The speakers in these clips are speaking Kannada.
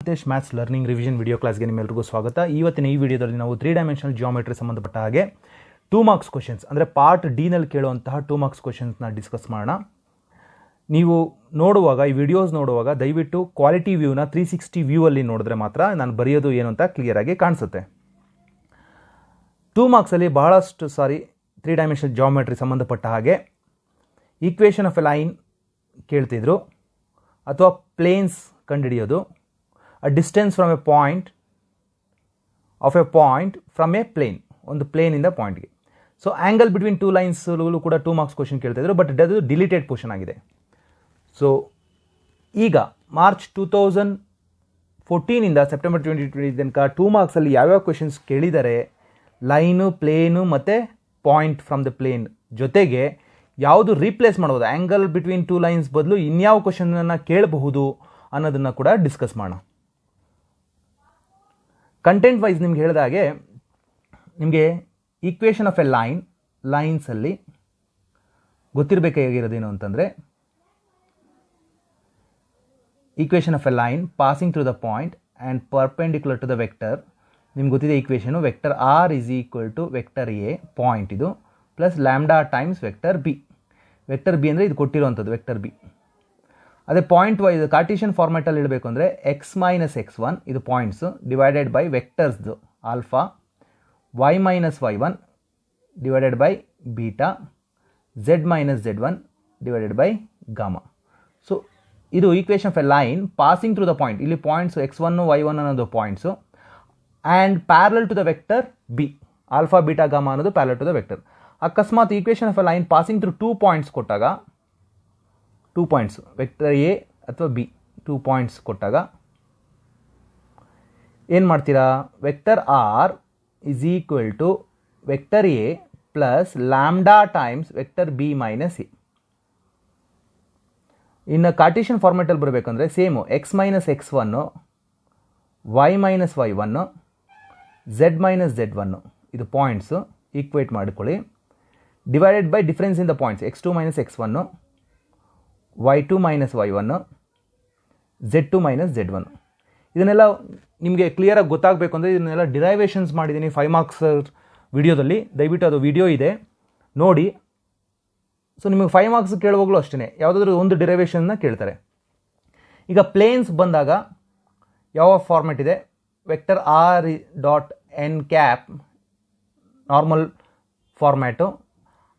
Nitesh maths learning revision video ಕ್ಲಾಸ್ಗೆ ನಿಮ್ಮೆಲ್ಲರಿಗೂ ಸ್ವಾಗತ. ಇವತ್ತಿನ ಈ ವಿಡಿಯೋದಲ್ಲಿ ನಾವು 3 ಡೈಮೆನ್ಷನಲ್ ಜಿಯೋಮೆಟ್ರಿ ಸಂಬಂಧಪಟ್ಟ ಹಾಗೆ 2 ಮಾರ್ಕ್ಸ್ ಕ್ವಶನ್ಸ್ ಅಂದರೆ ಪಾರ್ಟ್ ಡಿನಲ್ಲಿ ಕೇಳುವಂತಹ 2 ಮಾರ್ಕ್ಸ್ ಕ್ವಶನ್ಸ್ನ ಡಿಸ್ಕಸ್ ಮಾಡೋಣ. ನೀವು ನೋಡುವಾಗ ಈ ವಿಡಿಯೋಸ್ ನೋಡುವಾಗ ದಯವಿಟ್ಟು ಕ್ವಾಲಿಟಿ ವ್ಯೂನ 360 ವ್ಯೂ ಅಲ್ಲಿ ನೋಡಿದ್ರೆ ಮಾತ್ರ ನಾನು ಬರೆಯೋದು ಏನು ಅಂತ ಕ್ಲಿಯರ್ ಆಗಿ ಕಾಣಿಸುತ್ತೆ. 2 ಮಾರ್ಕ್ಸಲ್ಲಿ ಬಹಳಷ್ಟು ಸಾರಿ 3 ಡೈಮೆನ್ಷನಲ್ ಜಿಯೋಮೆಟ್ರಿ ಸಂಬಂಧಪಟ್ಟ ಹಾಗೆ ಈಕ್ವೇಷನ್ ಆಫ್ ಎ ಲೈನ್ ಕೇಳ್ತಿದ್ರು ಅಥವಾ ಪ್ಲೇನ್ಸ್ ಕಂಡುಹಿಡಿಯೋದು, a distance from a point from a plane, ಒಂದು ಪ್ಲೇನ್ ಇಂದ ಪಾಯಿಂಟ್ಗೆ. ಸೊ ಆ್ಯಂಗಲ್ ಬಿಟ್ವೀನ್ 2 ಲೈನ್ಸ್ ಕೂಡ 2 ಮಾರ್ಕ್ಸ್ ಕ್ವಶನ್ ಕೇಳ್ತಿದ್ರು, ಬಟ್ ಅದು ಡಿಲೀಟೆಡ್ ಪೋರ್ಷನ್ ಆಗಿದೆ. ಸೊ ಈಗ ಮಾರ್ಚ್ 2014 ಇಂದ ಸೆಪ್ಟೆಂಬರ್ 2020 ತನಕ 2 ಮಾರ್ಕ್ಸಲ್ಲಿ ಯಾವ್ಯಾವ ಕ್ವಶನ್ಸ್ ಕೇಳಿದರೆ ಲೈನು, ಪ್ಲೇನು ಮತ್ತು ಪಾಯಿಂಟ್ ಫ್ರಮ್ ದ ಪ್ಲೇನ್ ಜೊತೆಗೆ ಯಾವುದು ರೀಪ್ಲೇಸ್ ಮಾಡ್ಬೋದು, ಆ್ಯಂಗಲ್ ಬಿಟ್ವೀನ್ 2 ಲೈನ್ಸ್ ಬದಲು ಇನ್ಯಾವ ಕ್ವಶನನ್ನು ಕೇಳಬಹುದು ಅನ್ನೋದನ್ನು ಕೂಡ ಡಿಸ್ಕಸ್ ಮಾಡೋಣ. ಕಂಟೆಂಟ್ ವೈಸ್ ನಿಮ್ಗೆ ಹೇಳಿದ ಹಾಗೆ ನಿಮಗೆ ಈಕ್ವೇಷನ್ ಆಫ್ ಎ ಲೈನ್ಸಲ್ಲಿ ಗೊತ್ತಿರಬೇಕಾಗಿರೋದೇನು ಅಂತಂದರೆ, equation of a line passing through the point and perpendicular to the vector. ನಿಮ್ಗೆ ಗೊತ್ತಿದೆ equation vector r is equal to vector a point ಇದು plus lambda times vector b. Vector b ಅಂದರೆ ಇದು ಕೊಟ್ಟಿರುವಂಥದ್ದು ವೆಕ್ಟರ್ ಬಿ. ಅದೇ ಪಾಯಿಂಟ್ ವೈಸ್ ಕಾರ್ಟೀಷಿಯನ್ ಫಾರ್ಮ್ಯಾಟಲ್ಲಿ ಹೇಳಬೇಕು ಅಂದರೆ ಎಕ್ಸ್ ಮೈನಸ್ x1 ಇದು ಪಾಯಿಂಟ್ಸು ಡಿವೈಡೆಡ್ ಬೈ ವೆಕ್ಟರ್ಸ್ದು alpha, y minus y1 divided by beta, z minus z1 divided by gamma. So ಇದು equation of a line passing through the point. ಇಲ್ಲಿ ಪಾಯಿಂಟ್ಸು x1 y1 ಅನ್ನೋದು points and parallel to the vector b, alpha beta gamma ಅನ್ನೋದು ಪ್ಯಾರಲಲ್ ಟು ದ ವೆಕ್ಟರ್. ಅಕಸ್ಮಾತ್ equation of a line passing through 2 points ಕೊಟ್ಟಾಗ, 2 ಪಾಯಿಂಟ್ಸ್ ವೆಕ್ಟರ್ ಎ ಅಥವಾ ಬಿ 2 ಪಾಯಿಂಟ್ಸ್ ಕೊಟ್ಟಾಗ ಏನು ಮಾಡ್ತೀರಾ, vector r is equal to vector a plus lambda times vector b minus A. ಇನ್ನು ಕಾರ್ಟೀಷಿಯನ್ ಫಾರ್ಮೆಟಲ್ಲಿ ಬರಬೇಕಂದ್ರೆ same X minus x1, y minus y1, z minus z1 ಇದು ಪಾಯಿಂಟ್ಸು ಈಕ್ವೇಟ್ ಮಾಡಿಕೊಳ್ಳಿ, divided by difference in the points x2 minus x1, y2 minus y1, z2 minus z1. ಇದನ್ನೆಲ್ಲ ನಿಮಗೆ ಕ್ಲಿಯರಾಗಿ ಗೊತ್ತಾಗಬೇಕು ಅಂದರೆ ಇದನ್ನೆಲ್ಲ ಡಿರೈವೇಷನ್ಸ್ ಮಾಡಿದ್ದೀನಿ 5 ಮಾರ್ಕ್ಸ್ ವಿಡಿಯೋದಲ್ಲಿ, ದಯವಿಟ್ಟು ಅದು ವಿಡಿಯೋ ಇದೆ ನೋಡಿ. ಸೊ ನಿಮಗೆ 5 ಮಾರ್ಕ್ಸ್ ಕೇಳುವಾಗಲೂ ಅಷ್ಟೇ ಯಾವುದಾದ್ರೂ ಒಂದು ಡಿರೈವೇಷನ್ನ ಕೇಳ್ತಾರೆ. ಈಗ ಪ್ಲೇನ್ಸ್ ಬಂದಾಗ ಯಾವ ಫಾರ್ಮೆಟ್ ಇದೆ, vector r dot n cap normal format,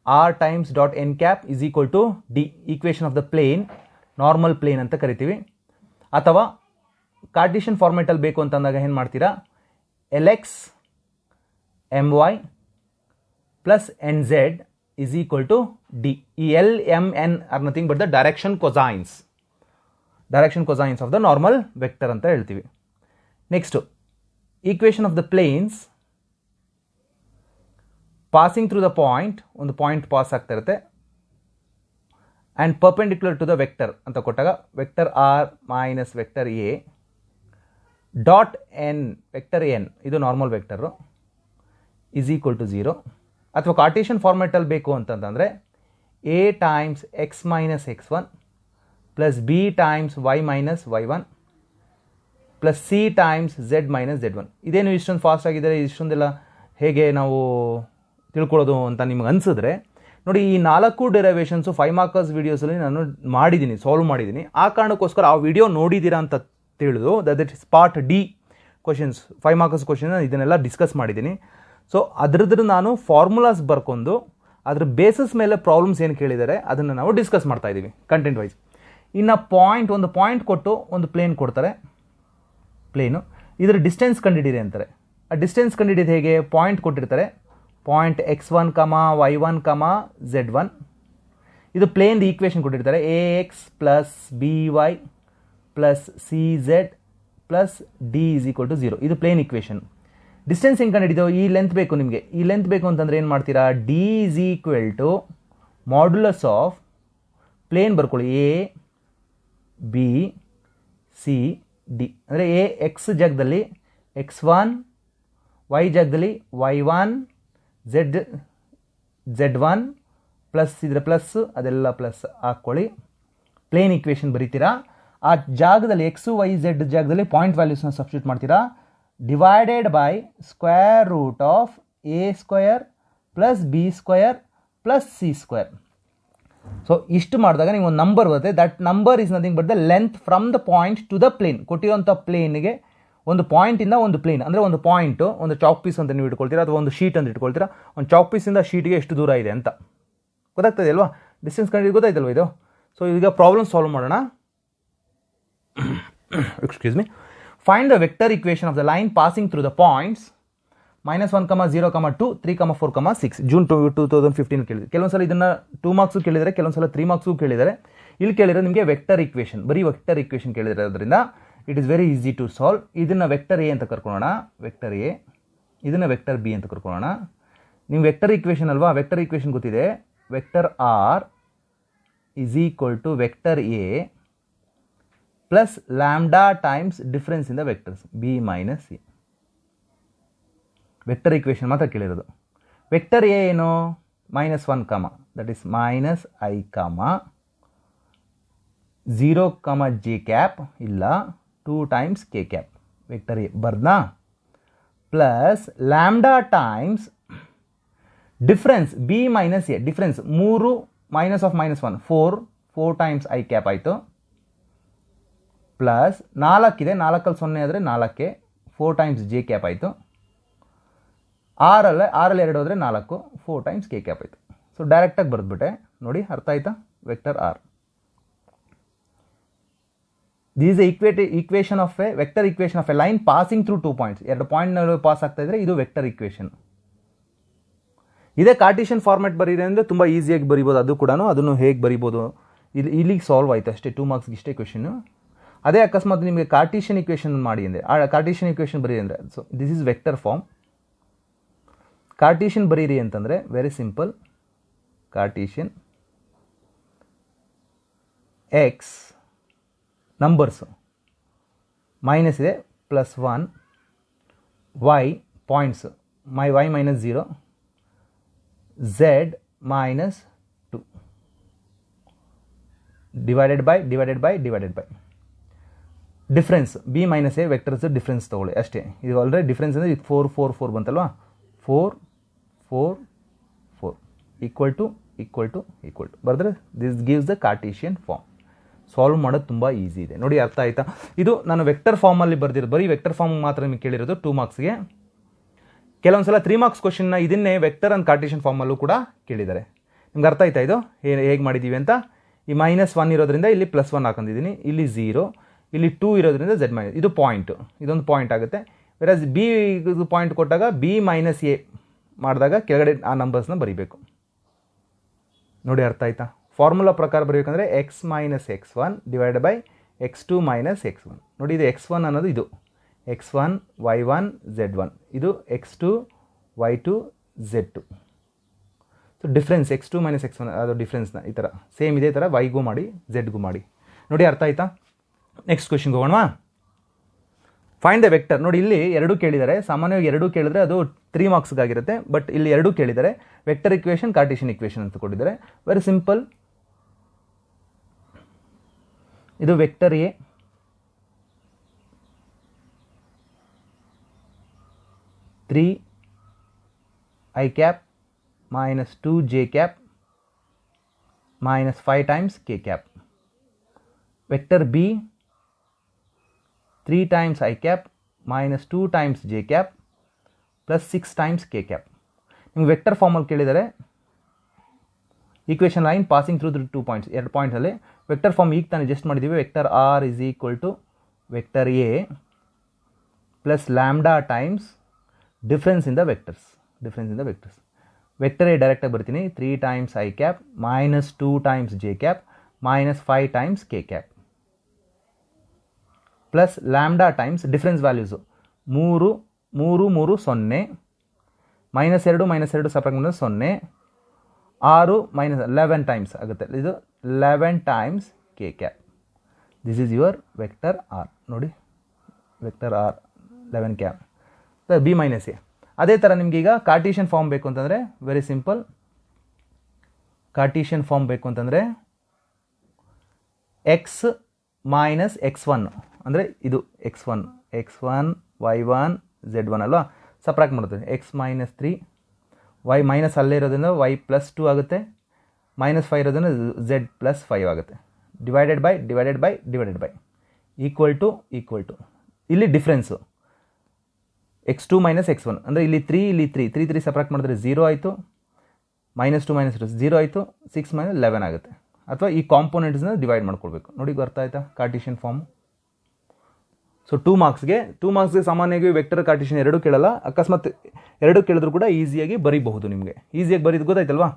r times dot n cap is equal to d, equation of the plane normal plane ಅಂತ ಕರಿತೀವಿ. ಅಥವಾ ಕಾರ್ಟೀಷಿಯನ್ ಫಾರ್ಮೆಟಲ್ಲಿ ಬೇಕು ಅಂತಂದಾಗ ಏನು ಮಾಡ್ತೀರಾ, l x m y plus n z is equal to d. ಈ l m n are nothing but the direction cosines of the normal vector ಅಂತ ಹೇಳ್ತೀವಿ. Next equation of the planes passing through the point, ಒಂದು ಪಾಯಿಂಟ್ ಪಾಸ್ ಆಗ್ತಾ ಇರುತ್ತೆ, and perpendicular to the vector ಅಂತ ಕೊಟ್ಟಾಗ vector r minus vector a dot n, vector n ಇದು normal vector is equal to 0. ಅಥವಾ ಕಾರ್ಟೀಷಿಯನ್ ಫಾರ್ಮೆಟಲ್ಲಿ ಬೇಕು ಅಂತಂದರೆ a times x minus x1 plus b times y minus y1 plus c times z minus z1. ಇದೇನು ಇಷ್ಟೊಂದು ಫಾಸ್ಟ್ ಆಗಿದ್ದಾರೆ, ಇಷ್ಟೊಂದೆಲ್ಲ ಹೇಗೆ ನಾವು ತಿಳ್ಕೊಳ್ಳೋದು ಅಂತ ನಿಮ್ಗೆ ಅನಿಸಿದ್ರೆ ನೋಡಿ, ಈ 4 ಡೆರೈವೇಷನ್ಸು 5 ಮಾರ್ಕರ್ಸ್ ವೀಡಿಯೋಸಲ್ಲಿ ನಾನು ಮಾಡಿದ್ದೀನಿ, ಸಾಲ್ವ್ ಮಾಡಿದ್ದೀನಿ. ಆ ಕಾರಣಕ್ಕೋಸ್ಕರ ಆ ವಿಡಿಯೋ ನೋಡಿದ್ದೀರಾ ಅಂತ ತಿಳಿದು that is part D questions 5 markers question ಇದನ್ನೆಲ್ಲ ಡಿಸ್ಕಸ್ ಮಾಡಿದ್ದೀನಿ. ಸೊ ಅದ್ರದ್ದು ನಾನು ಫಾರ್ಮುಲಾಸ್ ಬರ್ಕೊಂಡು ಅದ್ರ ಬೇಸಿಸ್ ಮೇಲೆ ಪ್ರಾಬ್ಲಮ್ಸ್ ಏನು ಕೇಳಿದ್ದಾರೆ ಅದನ್ನು ನಾವು ಡಿಸ್ಕಸ್ ಮಾಡ್ತಾ ಇದ್ದೀವಿ ಕಂಟೆಂಟ್ ವೈಸ್. ಇನ್ನು ಒಂದು ಪಾಯಿಂಟ್ ಕೊಟ್ಟು ಒಂದು ಪ್ಲೇನ್ ಕೊಡ್ತಾರೆ, ಪ್ಲೇನು ಇದರ ಡಿಸ್ಟೆನ್ಸ್ ಕಂಡುಹಿಡಿಯಿರಿ ಅಂತಾರೆ. ಆ ಡಿಸ್ಟೆನ್ಸ್ ಕಂಡುಹಿಡಿಯೋದು ಹೇಗೆ, ಪಾಯಿಂಟ್ ಕೊಟ್ಟಿರ್ತಾರೆ, ಪಾಯಿಂಟ್ x1, y1, z1 ಇದು ಪ್ಲೇನ್ ಈಕ್ವೇಷನ್ ಕೊಟ್ಟಿರ್ತಾರೆ, a x plus b y plus c z plus d is equal to 0 ಇದು ಪ್ಲೇನ್ ಈಕ್ವೇಷನ್. ಡಿಸ್ಟೆನ್ಸ್ ಹೆಂಗೆ ಕಂಡುಹಿಡಿದೋ, ಈ ಲೆಂತ್ ಬೇಕು ನಿಮಗೆ, ಈ ಲೆಂತ್ ಬೇಕು ಅಂತಂದರೆ ಏನು ಮಾಡ್ತೀರಾ, d is equal to modulus of plane ಬರ್ಕೊಳ್ಳಿ, ಎ ಬಿ ಸಿ ಡಿ ಅಂದರೆ ಎ ಎಕ್ಸ್ ಜಾಗದಲ್ಲಿ x1, y ಜಾಗದಲ್ಲಿ y1, z1 ಪ್ಲಸ್ ಇದ್ರೆ ಪ್ಲಸ್ ಅದೆಲ್ಲ ಪ್ಲಸ್ ಹಾಕ್ಕೊಳ್ಳಿ, ಪ್ಲೇನ್ ಈಕ್ವೇಷನ್ ಬರೀತೀರಾ. ಆ ಜಾಗದಲ್ಲಿ ಎಕ್ಸು ವೈ ಝೆಡ್ ಜಾಗದಲ್ಲಿ ಪಾಯಿಂಟ್ ವ್ಯಾಲ್ಯೂಸ್ನ ಸಬ್ಸ್ಟಿಟ್ಯೂಟ್ ಮಾಡ್ತೀರಾ. Divided by square root of a square plus b square plus c square. So ಇಷ್ಟು ಮಾಡಿದಾಗ ನೀವು ಒಂದು ನಂಬರ್ ಬರುತ್ತೆ. That number is nothing but the length from the point to the plane. ಕೊಟ್ಟಿರೋಂಥ ಪ್ಲೇನ್ಗೆ ಒಂದು ಪಾಯಿಂಟಿಂದ ಒಂದು ಪ್ಲೇನ್ ಅಂದರೆ ಒಂದು ಪಾಯಿಂಟು ಒಂದು ಚಾಕ್ ಪೀಸ್ ಅಂತ ನೀವು ಇಟ್ಕೊಳ್ತೀರಾ ಅಥವಾ ಒಂದು ಶೀಟ್ ಅಂತ ಇಟ್ಕೊಳ್ತೀರಾ. ಒಂದು ಚಾಕ್ ಪೀಸಿಂದ ಶೀಟ್ಗೆ ಎಷ್ಟು ದೂರ ಇದೆ ಅಂತ ಗೊತ್ತಾಗ್ತದೆ ಅಲ್ವಾ? ಡಿಸ್ಟೆನ್ಸ್ ಕಂಡು ಗೊತ್ತಾಯ್ತಲ್ವ ಇದು. ಸೊ ಈಗ ಪ್ರಾಬ್ಲಮ್ ಸಾಲ್ವ್ ಮಾಡೋಣ. Excuse me. Find the vector equation of the line passing through the points -1, 0, 2, 3, 4, 6 June 2015 ಕೇಳಿದ್ರು. ಕೆಲವೊಂದು ಸಲ ಇದನ್ನು 2 ಮಾರ್ಕ್ಸು ಕೇಳಿದರೆ, ಕೆಲವೊಂದು ಸಲ 3 ಮಾರ್ಕ್ಸು ಕೇಳಿದ್ದಾರೆ. ಇಲ್ಲಿ ಕೇಳಿದ್ರೆ ನಿಮಗೆ ವೆಕ್ಟರ್ ಇಕ್ವೇಷನ್, ಬರೀ ವೆಕ್ಟರ್ ಇಕ್ವೇಷನ್ ಕೇಳಿರೋದ್ರಿಂದ it is very easy to solve. ಇದನ್ನು ವೆಕ್ಟರ್ ಎ ಅಂತ ಕರ್ಕೊಳ್ಳೋಣ, ವೆಕ್ಟರ್ ಎ. ಇದನ್ನು ವೆಕ್ಟರ್ ಬಿ ಅಂತ ಕರ್ಕೊಳ್ಳೋಣ. ನೀವು ವೆಕ್ಟರ್ ಇಕ್ವೇಷನ್ ಅಲ್ವಾ, ವೆಕ್ಟರ್ ಇಕ್ವೇಷನ್ ಗೊತ್ತಿದೆ. Vector r is equal to vector a plus lambda times difference in the vectors b minus c. Vector equation ಮಾತ್ರ ಕೇಳಿರೋದು. ವೆಕ್ಟರ್ ಎ ಏನು? -1, that is -i, 0, j cap ಇಲ್ಲ 2 times k cap. Vector a ಬರ್ದಾ? Plus lambda times difference b minus a. Difference 3 minus of -1 4 times i cap ಆಯಿತು. ಪ್ಲಸ್ 4 ಇದೆ, 4 0 ಆದರೆ 4 4 ಟೈಮ್ಸ್ j ಕ್ಯಾಪ್ ಆಯಿತು. 6 2 ಹೋದರೆ 4 4 ಟೈಮ್ಸ್ k ಕ್ಯಾಪ್ ಆಯಿತು. ಸೊ ಡೈರೆಕ್ಟಾಗಿ ಬರೆದ್ಬಿಟ್ಟೆ ನೋಡಿ, ಅರ್ಥ ಆಯ್ತಾ? Vector r. This equation of a vector equation of a line passing through 2 points. 2 ಪಾಯಿಂಟ್ನಲ್ಲಿ ಪಾಸ್ ಆಗ್ತಾ ಇದ್ರೆ ಇದು ವೆಕ್ಟರ್ ಇಕ್ವೇಷನ್. ಇದೇ ಕಾರ್ಟಿಷಿಯನ್ ಫಾರ್ಮೆಟ್ ಬರೀರಿ ಅಂದರೆ ತುಂಬ ಈಸಿಯಾಗಿ ಬರಿಬೋದು. ಅದು ಕೂಡ ಅದನ್ನು ಹೇಗೆ ಬರಿಬೋದು, ಇಲ್ಲಿಗೆ ಸಾಲ್ವ್ ಆಯಿತು ಅಷ್ಟೇ. 2 ಮಾರ್ಕ್ಸ್ಗೆ ಇಷ್ಟೇ ಕ್ವೆಶನ್ನು. ಅದೇ ಅಕಸ್ಮಾತ್ ನಿಮಗೆ ಕಾರ್ಟಿಷಿಯನ್ ಇಕ್ವೇಷನ್ ಮಾಡಿ ಅಂದರೆ, ಆ ಕಾರ್ಟಿಷಿಯನ್ ಇಕ್ವೇಷನ್ ಬರೀರಿ ಅಂದರೆ, so this is vector form. Cartesian ಬರೀರಿ ಅಂತಂದರೆ very simple. Cartesian x numbers minus ಇದೆ, +1, y points y -0, z -2 divided by difference b minus a vectors difference ತೊಗೊಳ್ಳಿ ಅಷ್ಟೇ. ಇದು ಆಲ್ರೆಡಿ ಡಿಫ್ರೆನ್ಸ್ ಅಂದರೆ ಇದು 4 4 4 ಬಂತಲ್ವಾ. 4 4 4 ಈಕ್ವಲ್ ಟು ಬರೆದ್ರೆ this gives the Cartesian form. Solve ಮಾಡೋದು ತುಂಬ ಈಸಿ ಇದೆ ನೋಡಿ, ಅರ್ಥ ಆಯ್ತಾ? ಇದು ನಾನು ವೆಕ್ಟರ್ ಫಾರ್ಮಲ್ಲಿ ಬರೆದಿರೋದು, ಬರೀ ವೆಕ್ಟರ್ ಫಾರ್ಮ್ ಮಾತ್ರ ನಿಮಗೆ ಕೇಳಿರೋದು 2 ಮಾರ್ಕ್ಸ್ಗೆ. ಕೆಲವೊಂದು ಸಲ 3 ಮಾರ್ಕ್ಸ್ ಕ್ವಶನ್ನ ಇದನ್ನೇ ವೆಕ್ಟರ್ ಆ್ಯಂಡ್ ಕಾರ್ಟಿಷಿಯನ್ ಫಾರ್ಮಲ್ಲೂ ಕೂಡ ಕೇಳಿದ್ದಾರೆ. ನಿಮ್ಗೆ ಅರ್ಥ ಆಯ್ತಾ ಇದು ಹೇಗೆ ಮಾಡಿದ್ದೀವಿ ಅಂತ? ಈ -1 ಇರೋದ್ರಿಂದ ಇಲ್ಲಿ +1 ಹಾಕೊಂಡಿದ್ದೀನಿ, ಇಲ್ಲಿ 0, ಇಲ್ಲಿ 2 ಇರೋದ್ರಿಂದ z-, ಇದು ಪಾಯಿಂಟು, ಇದೊಂದು ಪಾಯಿಂಟ್ ಆಗುತ್ತೆ. ವೆರಾಸ್ ಬಿ ಪಾಯಿಂಟ್ ಕೊಟ್ಟಾಗ b ಮೈನಸ್ ಎ ಮಾಡಿದಾಗ ಕೆಳಗಡೆ ಆ ನಂಬರ್ಸ್ನ ಬರೀಬೇಕು ನೋಡಿ, ಅರ್ಥ ಆಯ್ತಾ? ಫಾರ್ಮುಲಾ ಪ್ರಕಾರ ಬರೀಬೇಕಂದ್ರೆ x - x1 divided by x2 - x1. ನೋಡಿ, ಇದು x1 ಅನ್ನೋದು ಇದು x1 y1 z1, ಇದು x2 y2 z2. So difference x2 - x1 ಅದು ಡಿಫ್ರೆನ್ಸ್ನ ಈ ಥರ ಸೇಮ್ ಇದೇ ಥರ ವೈಗೂ ಮಾಡಿ ಝೆಡ್ಗೂ ಮಾಡಿ ನೋಡಿ, ಅರ್ಥ ಆಯ್ತಾ? ನೆಕ್ಸ್ಟ್ ಕ್ವೆಶನ್ಗೆ ಹೋಗೋಣವಾ? Find the vector. ನೋಡಿ, ಇಲ್ಲಿ 2 ಕೇಳಿದ್ದಾರೆ. ಸಾಮಾನ್ಯವಾಗಿ 2 ಕೇಳಿದ್ರೆ ಅದು 3 ಮಾರ್ಕ್ಸ್ಗಾಗಿರುತ್ತೆ. ಬಟ್ ಇಲ್ಲಿ 2 ಕೇಳಿದ್ದಾರೆ. ವೆಕ್ಟರ್ ಇಕ್ವೇಷನ್, ಕಾರ್ಟಿಷಿಯನ್ ಇಕ್ವೇಷನ್ ಅಂತ ಕೊಟ್ಟಿದ್ದಾರೆ. Very simple. ಇದು vector a, -3i cap -2j cap -5 times k cap. Vector b 3 times i cap -2 times j cap +6 times k cap. ನಿಮ್ಗೆ ವೆಕ್ಟರ್ ಫಾರ್ಮಲ್ಲಿ ಕೇಳಿದರೆ equation line passing through 2 points, 2 ಪಾಯಿಂಟ್ಸಲ್ಲಿ ವೆಕ್ಟರ್ ಫಾರ್ಮ್ ಈಗ ತಾನೇ ಜಸ್ಟ್ ಮಾಡಿದ್ದೀವಿ. Vector r is equal to vector a plus lambda times difference in the vectors. Vector a ಡೈರೆಕ್ಟಾಗಿ ಬರ್ತೀನಿ. 3 times i cap -2 times j cap -5 times k cap plus lambda times difference values 3 3 3 0, -2 separate ಮಾಡಿದ್ರೆ 0, 6 -11 ಟೈಮ್ಸ್ ಆಗುತ್ತೆ. ಇದು 11 times k cap. This is your vector r. ನೋಡಿ, vector r 11 cap b minus a. ಅದೇ ಥರ ನಿಮ್ಗೆ ಈಗ ಕಾರ್ಟಿಷಿಯನ್ ಫಾರ್ಮ್ ಬೇಕು ಅಂತಂದರೆ ವೆರಿ ಸಿಂಪಲ್. ಕಾರ್ಟಿಷಿಯನ್ ಫಾರ್ಮ್ ಬೇಕು ಅಂತಂದರೆ x ಮೈನಸ್ x1 ಅಂದರೆ ಇದು x1 y1 z1 ಅಲ್ವಾ, ಸಪ್ರಾಕ್ಟ್ ಮಾಡ್ತೀವಿ. x ಮೈನಸ್ 3 y ಮೈನಸ್ ಅಲ್ಲೇ ಇರೋದ್ರಿಂದ y ಪ್ಲಸ್ 2 ಆಗುತ್ತೆ, ಮೈನಸ್ 5 ಇರೋದ್ರಿಂದ z ಪ್ಲಸ್ 5 ಆಗುತ್ತೆ. ಡಿವೈಡೆಡ್ ಬೈ ಈಕ್ವಲ್ ಟು ಇಲ್ಲಿ ಡಿಫ್ರೆನ್ಸು x2 ಮೈನಸ್ x1 ಅಂದರೆ ಇಲ್ಲಿ 3 ಸಪ್ರಾಕ್ಟ್ ಮಾಡಿದ್ರೆ 0 ಆಯಿತು, -2 - 0 ಆಯಿತು, 6 - 11 ಆಗುತ್ತೆ. ಅಥವಾ ಈ ಕಾಂಪೋನೆಂಟ್ಸ್ನ ಡಿವೈಡ್ ಮಾಡ್ಕೊಳ್ಬೇಕು. ನೋಡಿ ಅರ್ಥ ಆಯ್ತಾ ಕಾರ್ಟಿಷಿಯನ್ ಫಾರ್ಮ್. ಸೊ 2 ಮಾರ್ಕ್ಸ್ಗೆ ಸಾಮಾನ್ಯವಾಗಿ ವೆಕ್ಟರ್ ಕಾರ್ಟಿಷಿಯನ್ ಎರಡೂ ಕೇಳಲ್ಲ. ಅಕಸ್ಮಾತ್ ಎರಡೂ ಕೇಳಿದ್ರು ಕೂಡ ಈಸಿಯಾಗಿ ಬರೀಬಹುದು. ನಿಮಗೆ ಈಸಿಯಾಗಿ ಬರೀದು ಗೊತ್ತಾಯ್ತಲ್ವಾ.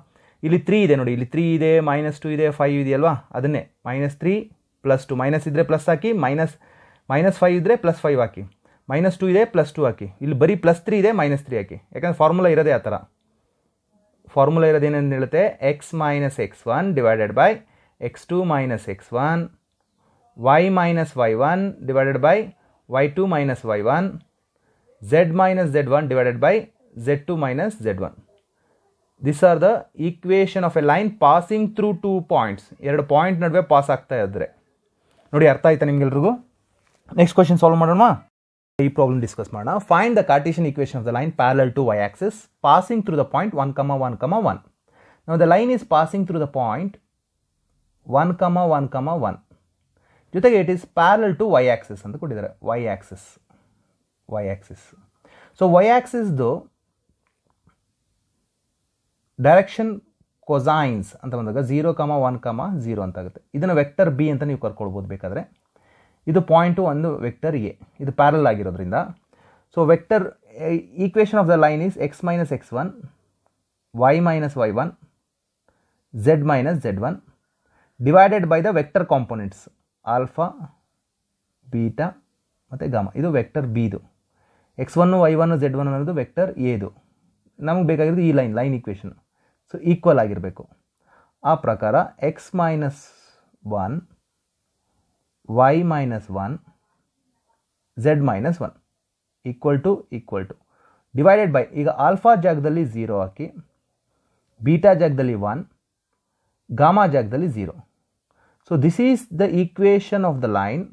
ಇಲ್ಲಿ 3 ಇದೆ ನೋಡಿ, ಇಲ್ಲಿ 3 ಇದೆ, -2 ಇದೆ, 5 ಇದೆಯಲ್ವಾ, ಅದನ್ನೇ -3 + 2 ಮೈನಸ್ ಇದ್ದರೆ ಪ್ಲಸ್ ಹಾಕಿ, -5 ಇದ್ದರೆ +5 ಹಾಕಿ, -2 ಇದೆ +2 ಹಾಕಿ, ಇಲ್ಲಿ ಬರೀ +3 ಇದೆ -3 ಹಾಕಿ. ಯಾಕಂದರೆ ಫಾರ್ಮುಲಾ ಇರೋದೇ ಆ ಥರ. ಫಾರ್ಮುಲಾ ಇರೋದೇನೇನು ಹೇಳುತ್ತೆ, x minus x1 divided by x2 minus x1, y minus y1 divided by y2 minus y1, z minus z1 divided by z2 minus z1. This are the equation of a line passing through 2 points. 2 point ನಡುವೆ ಪಾಸ್ ಆಗ್ತಾ ಇದ್ರೆ ನೋಡಿ. ಅರ್ಥ ಆಯ್ತಾ ನಿಮ್ಗೆಲ್ರಿಗೂ? ನೆಕ್ಸ್ಟ್ ಕ್ವೆಶ್ಚನ್ ಸಾಲ್ವ್ ಮಾಡೋಣ. ಈ ಪ್ರಾಬ್ಲಮ್ ಡಿಸ್ಕಸ್ ಮಾಡೋಣ. Find the Cartesian equation of the line parallel to y axis passing through the point 1, 1, 1. Now the line is passing through the point 1, 1, 1. ಜೊತೆಗೆ it is parallel to y axis ಅಂತ ಕೊಟ್ಟಿದ್ದಾರೆ. y axis. ಸೊ y ಆಕ್ಸಿಸ್ದು ಡೈರೆಕ್ಷನ್ ಕೊಸೈನ್ಸ್ ಅಂತ ಬಂದಾಗ 0, 1, 0 ಅಂತ ಆಗುತ್ತೆ. ಇದನ್ನು ವೆಕ್ಟರ್ ಬಿ ಅಂತ ನೀವು ಕರ್ಕೊಳ್ಬೋದು ಬೇಕಾದರೆ. ಇದು ಪಾಯಿಂಟು ಒಂದು ವೆಕ್ಟರ್ ಎ, ಇದು ಪ್ಯಾರಲ್ ಆಗಿರೋದ್ರಿಂದ. So vector equation of the line is x minus x1, y minus y1, z minus z1 divided by the vector components alpha, beta ಮತ್ತು ಗಾಮಾ. ಇದು ವೆಕ್ಟರ್ ಬಿದು. x1, y1, z1 ಅನ್ನೋದು ವೆಕ್ಟರ್ ಎದು. ನಮಗೆ ಬೇಕಾಗಿರೋದು ಈ ಲೈನ್ ಈಕ್ವೇಷನ್. ಸೊ ಈಕ್ವಲ್ ಆಗಿರಬೇಕು. ಆ ಪ್ರಕಾರ x minus 1, y minus 1, z minus 1 equal to divided by, ಈಗ ಆಲ್ಫಾ ಜಾಗದಲ್ಲಿ 0 ಹಾಕಿ, ಬೀಟಾ ಜಾಗದಲ್ಲಿ 1, ಗಾಮಾ ಜಾಗದಲ್ಲಿ 0. So this is the equation of the line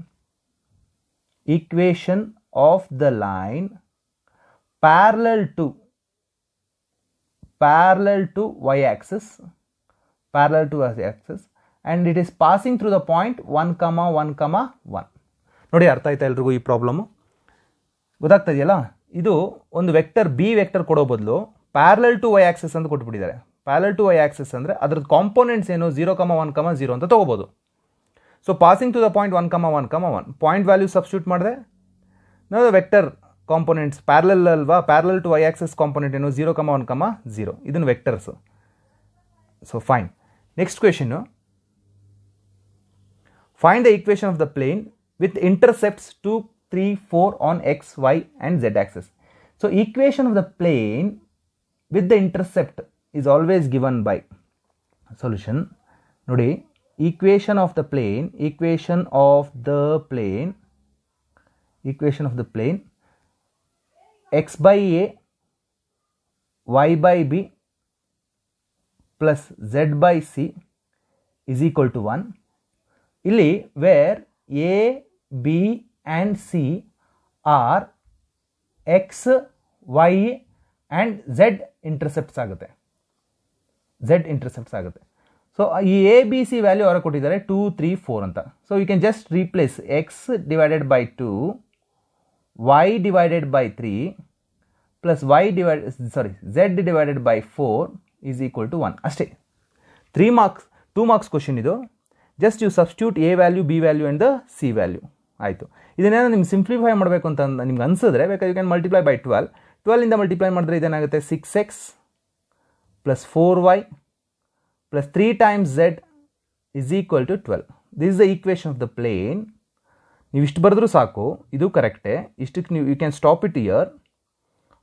parallel to y axis, and it is passing through the point 1, 1. ನೋಡಿ ಅರ್ಥ ಆಯ್ತಾ ಎಲ್ರಿಗೂ ಈ ಪ್ರಾಬ್ಲಮ್ಮು? ಗೊತ್ತಾಗ್ತಾ ಇದೆಯಲ್ಲ? ಇದು ಒಂದು ವೆಕ್ಟರ್ ಬಿ ವೆಕ್ಟರ್ ಕೊಡೋ ಬದಲು ಪ್ಯಾರಲಲ್ ಟು y ಆಕ್ಸಿಸ್ ಅಂತ ಕೊಟ್ಬಿಟ್ಟಿದ್ದಾರೆ. ಪ್ಯಾರಲಲ್ ಟು y ಆಕ್ಸಿಸ್ ಅಂದರೆ ಅದ್ರದ್ದು ಕಾಂಪೋನೆಂಟ್ಸ್ ಏನು, 0, 1, 0 ಅಂತ ತೊಗೋಬೋದು. So passing to the point 1, 1, point value substitute ಮಾಡಿದೆ ನಾವು ವೆಕ್ಟರ್ ಕಾಂಪೋನೆಂಟ್ಸ್ ಪ್ಯಾರಲಲ್ ಅಲ್ವಾ, parallel to y axis component ಏನು, 0, 1, 0. ಇದನ್ನು vectors. So fine. Next question, find the equation of the plane with intercepts 2, 3, 4 on x, y and z axis. So equation of the plane with the intercept is always given by solution. ನೋಡಿ equation of the plane x by a, y by b plus z by c is equal to 1. ಇಲ್ಲಿ where a, b and c are x, y and z intercepts ಆಗುತ್ತೆ. ಸೊ ಈ ಎ ಬಿ ಸಿ ವ್ಯಾಲ್ಯೂ ಅವರ ಕೊಟ್ಟಿದ್ದಾರೆ 2, 3, 4 ಅಂತ. So you can just replace x divided by 2, y divided by 3 plus z divided by 4 is equal to 1 ಅಷ್ಟೇ. 2 ಮಾರ್ಕ್ಸ್ ಕ್ವಶನ್ ಇದು. Just you substitute a value, b value and the c value. ಆಯಿತು. ಇದನ್ನೇನೋ ನಿಮ್ಗೆ ಸಿಂಪ್ಲಿಫೈ ಮಾಡಬೇಕು ಅಂತ ನಿಮ್ಗೆ ಅನಿಸಿದ್ರೆ ಬೇಕಾದ್ರೆ you can multiply by 12 multiply ಮಾಡಿದ್ರೆ ಇದೇನಾಗುತ್ತೆ, 6x plus 4y plus 3 times z is equal to 12. This is the equation of the plane. ನೀವು ಇಷ್ಟು ಬರೆದ್ರೂ ಸಾಕು, ಇದು ಕರೆಕ್ಟೇ. ಇಷ್ಟಕ್ಕೆ ನೀವು you can stop it here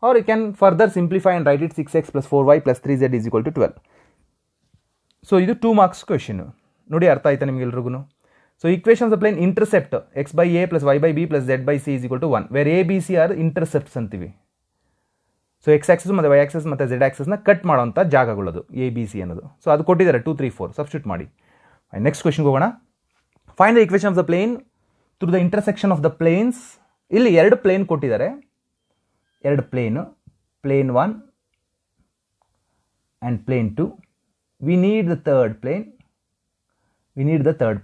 or you can further simplify and write it 6x plus 4y plus 3z is equal to 12. So ಇದು 2 ಮಾರ್ಕ್ಸ್ ಕ್ವೆಶನ್. ನೋಡಿ ಅರ್ಥ ಆಯ್ತಾ ನಿಮ್ಗೆಲ್ರಿಗೂ? So equation of the plane intercept x by a plus y by b plus z by c is equal to 1, where a b c are intercepts ಅಂತೀವಿ. ಸೊ ಎಕ್ಸ್ ಆಕ್ಸಿಸ್ ಮತ್ತು ವೈ ಆಕ್ಸಿಸ್ ಮತ್ತು ಝೆಡ್ ಆಕ್ಸಿಸ್ನ ಕಟ್ ಮಾಡೋಂಥ ಜಾಗಗಳದು ಎ ಬಿ ಸಿ ಅನ್ನೋದು. ಸೊ ಅದು ಕೊಟ್ಟಿದ್ದಾರೆ 2, 3, 4 ಸಬ್ಸ್ಟಿಟ್ಯೂಟ್ ಮಾಡಿ. ನೆಕ್ಸ್ಟ್ ಕ್ವೆಶನ್ಗೆ ಹೋಗೋಣ. Find the equation of the plane through the intersection of the planes. ಇಲ್ಲಿ ಎರಡು ಪ್ಲೇನ್ ಕೊಟ್ಟಿದ್ದಾರೆ, ಎರಡು plane, plane 1 and plane 2. We need the third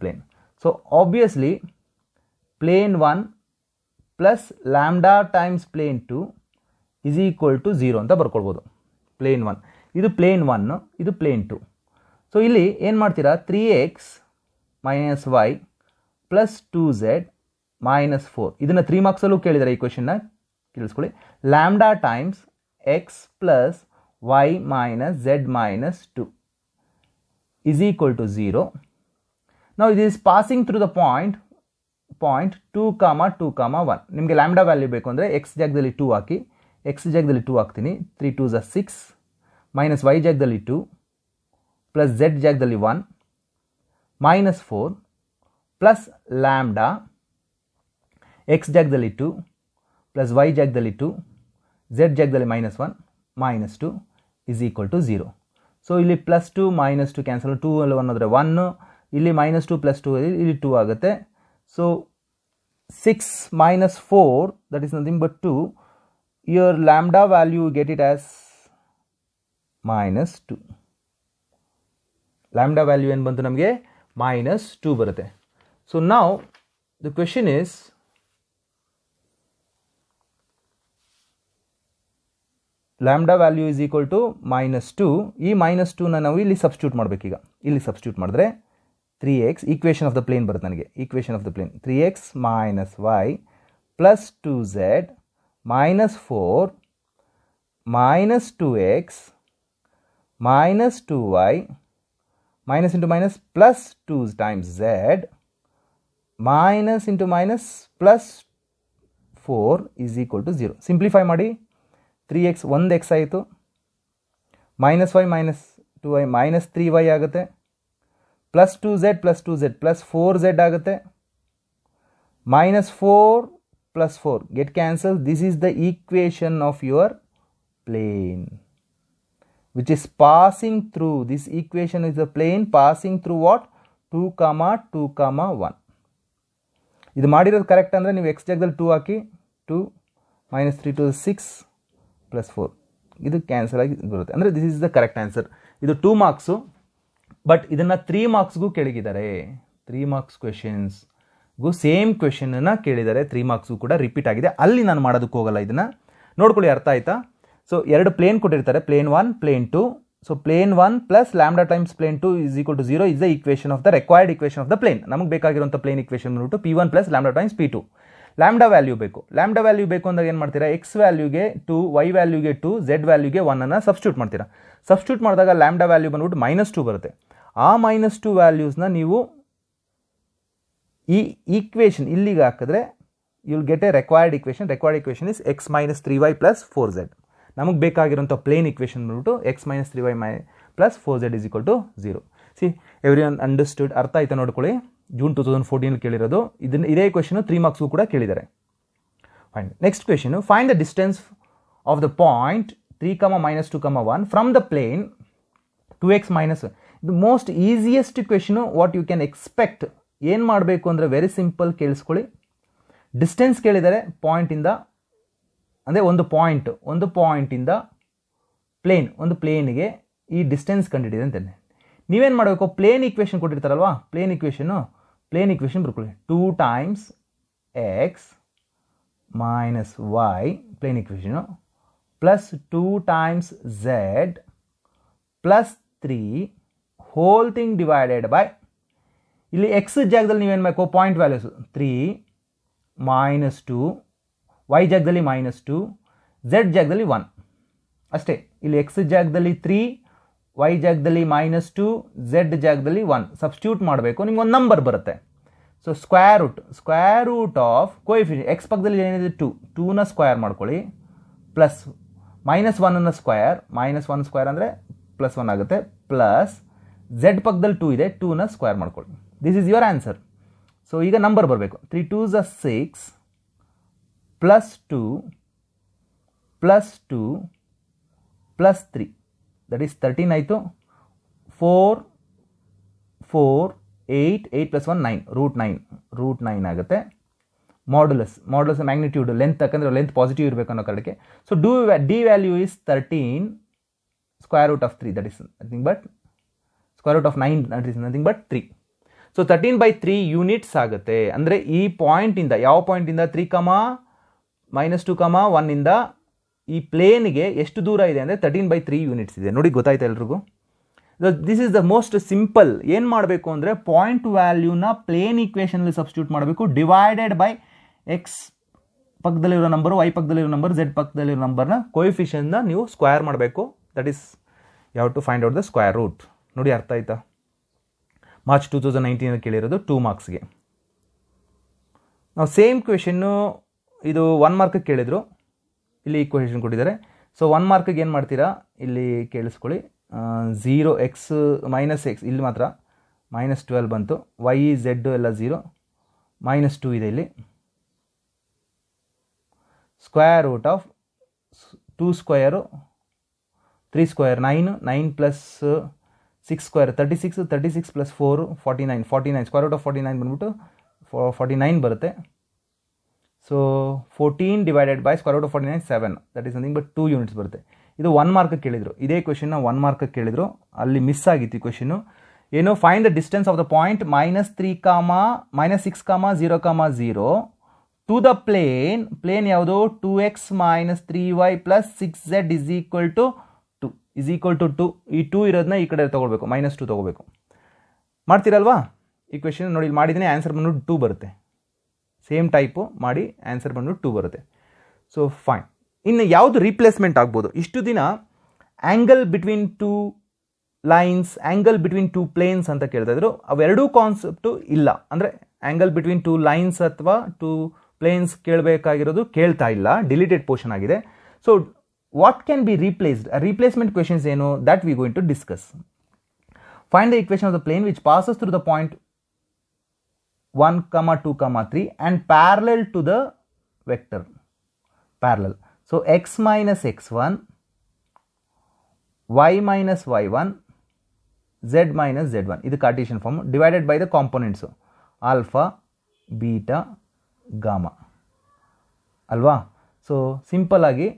plane. So obviously plane 1 plus lambda times plane 2 is equal to 0 ಅಂತ ಬರ್ಕೊಳ್ಬೋದು. ಪ್ಲೇನ್ 1 ಇದು ಪ್ಲೇನ್ 1, ಇದು ಪ್ಲೇನ್ 2. ಸೊ ಇಲ್ಲಿ ಏನು ಮಾಡ್ತೀರಾ, 3x minus y plus 2z minus 4. ಇದನ್ನು 3 ಮಾರ್ಕ್ಸಲ್ಲೂ ಕೇಳಿದ್ದಾರೆ. ಈ ಕ್ವೆಶನ್ನ ಕೇಳಿಸ್ಕೊಳ್ಳಿ. Lambda times X plus y minus z minus 2 is equal to 0. Now it is passing through the point 2, 2, 1. ನಿಮಗೆ ಲ್ಯಾಂಬ್ಡಾ ವ್ಯಾಲ್ಯೂ ಬೇಕು ಅಂದರೆ x ಜಾಗದಲ್ಲಿ 2 ಹಾಕಿ, x ಜಾಗದಲ್ಲಿ 2 ಹಾಕ್ತೀನಿ. 3 2s are 6 ಮೈನಸ್ y ಜಾಗದಲ್ಲಿ 2 ಪ್ಲಸ್ z ಜಾಗದಲ್ಲಿ 1 ಮೈನಸ್ 4 ಪ್ಲಸ್ ಲ್ಯಾಂಬ್ಡಾ x ಜಾಗದಲ್ಲಿ 2 ಪ್ಲಸ್ y ಜಾಗದಲ್ಲಿ 2 z ಜಾಗದಲ್ಲಿ minus 1 minus 2 is equal to 0. So ಇಲ್ಲಿ ಪ್ಲಸ್ 2 ಮೈನಸ್ 2 ಕ್ಯಾನ್ಸಲ್, 2 ಅಲ್ಲಿ 1 ಅಂದರೆ 1, ಇಲ್ಲಿ ಮೈನಸ್ 2 ಪ್ಲಸ್ 2 ಇಲ್ಲಿ 2 ಆಗುತ್ತೆ. So 6 minus 4 that is nothing but 2. Your lambda value get it as minus 2. Lambda value ಏನು ಬಂತು ನಮಗೆ, ಮೈನಸ್ 2 ಬರುತ್ತೆ. So now the question is lambda value is equal to minus 2. ಈ ಮೈನಸ್ 2ನ ನಾವು ಇಲ್ಲಿ ಸಬ್ಸ್ಟಿಟ್ಯೂಟ್ ಮಾಡಬೇಕೀಗ. ಇಲ್ಲಿ ಸಬ್ಸ್ಟಿಟ್ಯೂಟ್ ಮಾಡಿದ್ರೆ 3x equation of the plane ಬರುತ್ತೆ ನನಗೆ. Equation of the plane 3x minus y plus 2z minus 4 minus 2x minus 2y minus into minus plus 2 times z minus into minus plus 4 is equal to 0. Simplify ಮಾಡಿ. 3x 1x ಆಯಿತು, minus Y minus 2y minus 3y ಆಗುತ್ತೆ, ಪ್ಲಸ್ 2z ಪ್ಲಸ್ 4z ಆಗುತ್ತೆ, minus 4 plus 4 get cancel. This is the equation of your plane which is passing through. This equation is the plane passing through what, 2, 2, 1. ಇದು ಮಾಡಿರೋದು ಕರೆಕ್ಟ್ ಅಂದರೆ ನೀವು ಎಕ್ಸ್ ಜಾಗದಲ್ಲಿ 2 ಹಾಕಿ, 2 ಮೈನಸ್ 3 2 6 ಪ್ಲಸ್ 4 ಇದು ಕ್ಯಾನ್ಸಲ್ ಆಗಿ ಬರುತ್ತೆ. ಅಂದರೆ this is the correct answer. ಇದು 2 ಮಾರ್ಕ್ಸು, ಬಟ್ ಇದನ್ನು 3 ಮಾರ್ಕ್ಸ್ಗೂ ಕೇಳಿದ್ದಾರೆ. 3 ಮಾರ್ಕ್ಸ್ ಕ್ವೆಶನ್ಸ್ಗೂ ಸೇಮ್ ಕ್ವೆಶನನ್ನು ಕೇಳಿದ್ದಾರೆ. 3 ಮಾರ್ಕ್ಸ್ಗೂ ಕೂಡ ರಿಪೀಟ್ ಆಗಿದೆ. ಅಲ್ಲಿ ನಾನು ಮಾಡೋದಕ್ಕೆ ಹೋಗಲ್ಲ. ಇದನ್ನು ನೋಡ್ಕೊಳ್ಳಿ, ಅರ್ಥ ಆಯ್ತಾ? ಸೊ ಎರಡು ಪ್ಲೇನ್ ಕೊಟ್ಟಿರ್ತಾರೆ, plane 1 plane 2. So plane 1 plus lambda times plane 2 is equal to 0 is the equation of the required equation of the plane. ನಮಗೆ ಬೇಕಾಗಿರುವಂಥ ಪ್ಲೇನ್ ಈಕ್ವೇಷನ್ ಬಂದ್ಬಿಟ್ಟು P1 plus lambda times P2. Lambda value ಬೇಕು. ಲ್ಯಾಂಬ್ಡಾ ವ್ಯಾಲ್ಯೂ ಬೇಕು ಅಂದಾಗ ಏನು ಮಾಡ್ತೀರಾ, ಎಕ್ಸ್ ವ್ಯಾಲ್ಯೂಗೆ 2, ವೈ ವ್ಯಾಲ್ಯೂಗೆ 2, ಝೆಡ್ ವ್ಯಾಲ್ಯೂಗೆ 1 ಸಬ್ಸ್ಟಿಟ್ಯೂಟ್ ಮಾಡ್ತೀರಾ. ಸಬ್ಸ್ಟಿಟ್ಯೂಟ್ ಮಾಡಿದಾಗ ಲ್ಯಾಂಬ್ಡಾ ವ್ಯಾಲ್ಯೂ ಬಂದ್ಬಿಟ್ಟು ಮೈನಸ್ 2 ಬರುತ್ತೆ. ಆ ಮೈನಸ್ 2 ವ್ಯಾಲ್ಯೂಸ್ನ ನೀವು ಈ ಈಕ್ವೇಷನ್ ಇಲ್ಲಿಗೆ ಹಾಕಿದ್ರೆ you will get a required equation. Required equation is x minus 3y plus 4z. ನಮಗೆ ಬೇಕಾಗಿರೋಂಥ ಪ್ಲೇನ್ ಈಕ್ವೇಷನ್ ಬಂದ್ಬಿಟ್ಟು x minus 3y plus 4z is equal to 0. See everyone understood? ಅರ್ಥ ಆಯ್ತಾ? ನೋಡ್ಕೊಳ್ಳಿ, ಜೂನ್ 2014 ಕೇಳಿರೋದು. ಇದೇ ಕ್ವೆಶನ್ 3 ಮಾರ್ಕ್ಸ್ಗೂ ಕೂಡ ಕೇಳಿದ್ದಾರೆ. Fine. Next question, find the distance of the point 3, minus 2, 1 from the plane 2x minus. ಇದು most easiest question what you can expect. ಏನು ಮಾಡಬೇಕು ಅಂದರೆ ವೆರಿ ಸಿಂಪಲ್, ಕೇಳಿಸ್ಕೊಳ್ಳಿ. ಡಿಸ್ಟೆನ್ಸ್ ಕೇಳಿದರೆ ಪಾಯಿಂಟಿಂದ, ಅಂದರೆ ಒಂದು ಪಾಯಿಂಟಿಂದ ಒಂದು ಪ್ಲೇನ್ಗೆ ಈ ಡಿಸ್ಟೆನ್ಸ್ ಕಂಡಿಡಿದೆ ಅಂತೇನೆ. ನೀವೇನು ಮಾಡಬೇಕು, ಪ್ಲೇನ್ ಈಕ್ವೇಷನ್ ಕೊಟ್ಟಿರ್ತಾರಲ್ವಾ, ಪ್ಲೇನ್ ಈಕ್ವೇಷನ್ ಬರ್ಕೊಳ್ಳಿ. 2 times x minus y plane equation plus 2 times z plus 3 whole thing divided by, ಇಲ್ಲಿ ಎಕ್ಸ್ ಜಾಗದಲ್ಲಿ ನೀವೇನು ಮಾಡಬೇಕು, ಪಾಯಿಂಟ್ ವ್ಯಾಲ್ಯೂಸು 3 ಮೈನಸ್ 2, ವೈ ಜಾಗದಲ್ಲಿ ಮೈನಸ್ 2, ಝೆಡ್ ಜಾಗದಲ್ಲಿ 1 ಅಷ್ಟೇ. ಇಲ್ಲಿ ಎಕ್ಸ್ ಜಾಗದಲ್ಲಿ 3, ವೈ ಜಾಗದಲ್ಲಿ ಮೈನಸ್ 2, ಝೆಡ್ ಜಾಗದಲ್ಲಿ 1 ಸಬ್ಸ್ಟಿಟ್ಯೂಟ್ ಮಾಡಬೇಕು. ನಿಮ್ಗೆ ಒಂದು ನಂಬರ್ ಬರುತ್ತೆ. So square root of coefficient x ಪಕ್ಕದಲ್ಲಿ ಏನಿದೆ 2ನ ಸ್ಕ್ವೇರ್ ಮಾಡ್ಕೊಳ್ಳಿ, ಪ್ಲಸ್ ಮೈನಸ್ 1ನ ಸ್ಕ್ವೇರ್, ಮೈನಸ್ 1 ಸ್ಕ್ವೇರ್ ಅಂದರೆ ಪ್ಲಸ್ 1 ಆಗುತ್ತೆ, ಪ್ಲಸ್ ಝೆಡ್ ಪಕ್ಕದಲ್ಲಿ 2 ಇದೆ, 2ನ ಸ್ಕ್ವೇರ್ ಮಾಡ್ಕೊಳ್ಳಿ. This is your answer. So ಈಗ ನಂಬರ್ ಬರಬೇಕು. 3 2s are 6 plus 2 plus 2 plus 3 that is 13 ಆಯಿತು. 4 4 8 ಪ್ಲಸ್ 1 9 ರೂಟ್ 9 ಆಗುತ್ತೆ. ಮಾಡ್ಯುಲಸ್ ಮ್ಯಾಗ್ನಿಟ್ಯೂಡ್ ಲೆಂತ್, ಯಾಕಂದರೆ ಲೆಂತ್ ಪಾಸಿಟಿವ್ ಇರಬೇಕು ಅನ್ನೋ ಕಾರಣಕ್ಕೆ. So d value is 13 square root of 3, that is nothing but square root of 9, that is nothing but 3. So 13/3 units ಆಗುತ್ತೆ. ಅಂದರೆ ಈ ಪಾಯಿಂಟಿಂದ, ಯಾವ ಪಾಯಿಂಟಿಂದ 3, -2, 1 ಇಂದ ಈ ಪ್ಲೇನ್ಗೆ ಎಷ್ಟು ದೂರ ಇದೆ ಅಂದರೆ 13/3 ಯೂನಿಟ್ಸ್ ಇದೆ. ನೋಡಿ, ಗೊತ್ತಾಯ್ತಾ ಎಲ್ರಿಗೂ? This is the most simple. ಏನು ಮಾಡಬೇಕು ಅಂದರೆ ಪಾಯಿಂಟ್ ವ್ಯಾಲ್ಯೂನ ಪ್ಲೇನ್ ಈಕ್ವೇಷನಲ್ಲಿ ಸಬ್ಸ್ಟಿಟ್ಯೂಟ್ ಮಾಡಬೇಕು. ಡಿವೈಡೆಡ್ ಬೈ ಎಕ್ಸ್ ಪಕ್ಕದಲ್ಲಿರೋ ನಂಬರು, ವೈ ಪಕ್ಕದಲ್ಲಿರೋ ನಂಬರ್, ಝೆಡ್ ಪಕ್ಕದಲ್ಲಿರೋ ನಂಬರ್ನ ಕೋಎಫಿಷಿಯಂಟ್ನ ನೀವು ಸ್ಕ್ವೇರ್ ಮಾಡಬೇಕು. That is you have to find out the square root. ನೋಡಿ, ಅರ್ಥ ಆಯ್ತಾ? ಮಾರ್ಚ್ 2019 ಕೇಳಿರೋದು 2 ಮಾರ್ಕ್ಸ್ಗೆ. ನಾವು ಸೇಮ್ ಕ್ವೆಶನ್ನು, ಇದು 1 ಮಾರ್ಕಿಗೆ ಕೇಳಿದರು, ಇಲ್ಲಿ ಕ್ವೆಶನ್ ಕೊಟ್ಟಿದ್ದಾರೆ. ಸೊ 1 ಮಾರ್ಕಿಗೆ ಏನು ಮಾಡ್ತೀರಾ, ಇಲ್ಲಿ ಕೇಳಿಸ್ಕೊಳ್ಳಿ. 0x -x, ಇಲ್ಲಿ ಮಾತ್ರ -12 ಬಂತು. y z ಎಲ್ಲ 0, -2 ಇದೆ ಇಲ್ಲಿ. Square root of 2 square 3 square 9 plus 6 square 36 plus 4 49 square root of 49 ಬಂದ್ಬಿಟ್ಟು 49 ಬರುತ್ತೆ. So 14 divided by square root of 49 7, that is nothing but 2 units ಬರುತ್ತೆ. ಇದು 1 ಮಾರ್ಕಿಗೆ ಕೇಳಿದರು. ಇದೇ ಕ್ವೆಶನ್ನ 1 ಮಾರ್ಕಿಗೆ ಕೇಳಿದರು, ಅಲ್ಲಿ ಮಿಸ್ ಆಗಿತ್ತು ಈ ಕ್ವೆಶನ್ನು. ಏನು, find the distance of the point -3, -6, 0, 0 to the plane ಯಾವುದು 2x - 3y + 6z is equal to 2. ಈ 2 ಇರೋದನ್ನ ಈ ಕಡೆ ತೊಗೊಳ್ಬೇಕು, -2 ತೊಗೋಬೇಕು. ಮಾಡ್ತೀರಲ್ವಾ ಈ ಕ್ವೆಶನ್? ನೋಡಿ, ಇಲ್ಲಿ ಮಾಡಿದ್ದೀನಿ, ಆನ್ಸರ್ ಬಂದ್ಬಿಟ್ಟು 2 ಬರುತ್ತೆ. ಸೇಮ್ ಟೈಪು ಮಾಡಿ, ಆನ್ಸರ್ ಬಂದ್ಬಿಟ್ಟು 2 ಬರುತ್ತೆ. So fine. ಇನ್ನು ಯಾವುದು ರೀಪ್ಲೇಸ್ಮೆಂಟ್ ಆಗ್ಬೋದು? ಇಷ್ಟು ದಿನ angle between 2 lines, angle between 2 planes ಅಂತ ಕೇಳ್ತಾ ಇದ್ರು. ಅವೆರಡೂ ಕಾನ್ಸೆಪ್ಟು ಇಲ್ಲ. ಅಂದರೆ ಆ್ಯಂಗಲ್ ಬಿಟ್ವೀನ್ 2 ಲೈನ್ಸ್ ಅಥವಾ 2 ಪ್ಲೇನ್ಸ್ ಕೇಳಬೇಕಾಗಿರೋದು ಕೇಳ್ತಾ ಇಲ್ಲ, ಡಿಲೀಟೆಡ್ ಪೋರ್ಷನ್ ಆಗಿದೆ. So what can be replaced? Replacement questions ಏನು, that we going to discuss. Find the equation of the plane which passes through the point 1, 2, 3 and parallel to the vector. Parallel. So x minus x1, y minus y1, z minus z1. ಇದು Cartesian form. Divided by the components alpha, beta, gamma ಅಲ್ವಾ? ಸೊ ಸಿಂಪಲ್ ಆಗಿ